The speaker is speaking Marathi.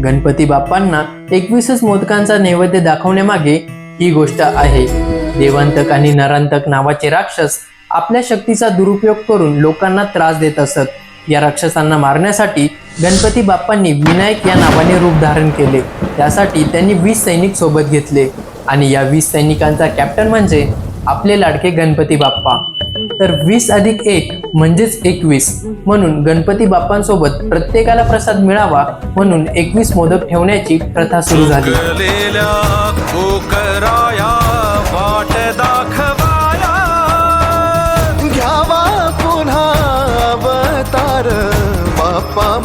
गणपती बाप्पांना 21च मोदकांचा नैवेद्य दाखवण्यामागे ही गोष्ट आहे. देवांतक आणि नरांतक नावाचे राक्षस आपल्या शक्तीचा दुरुपयोग करून लोकांना त्रास देत असत. या राक्षसांना मारण्यासाठी गणपती बाप्पांनी विनायक या नावाने रूप धारण केले. त्यासाठी त्यांनी 20 सैनिक सोबत घेतले आणि या 20 सैनिकांचा कॅप्टन म्हणजे आपले लाडके गणपती बाप्पा. तर 20 अधिक 1 म्हणजेच 21, म्हणून गणपती बाप्पांसोबत प्रत्येकाला प्रसाद मिळावा म्हणून 21 मोदक ठेवण्याची प्रथा सुरू झाली. घ्यावा पुन्हा अवतार बाप्पा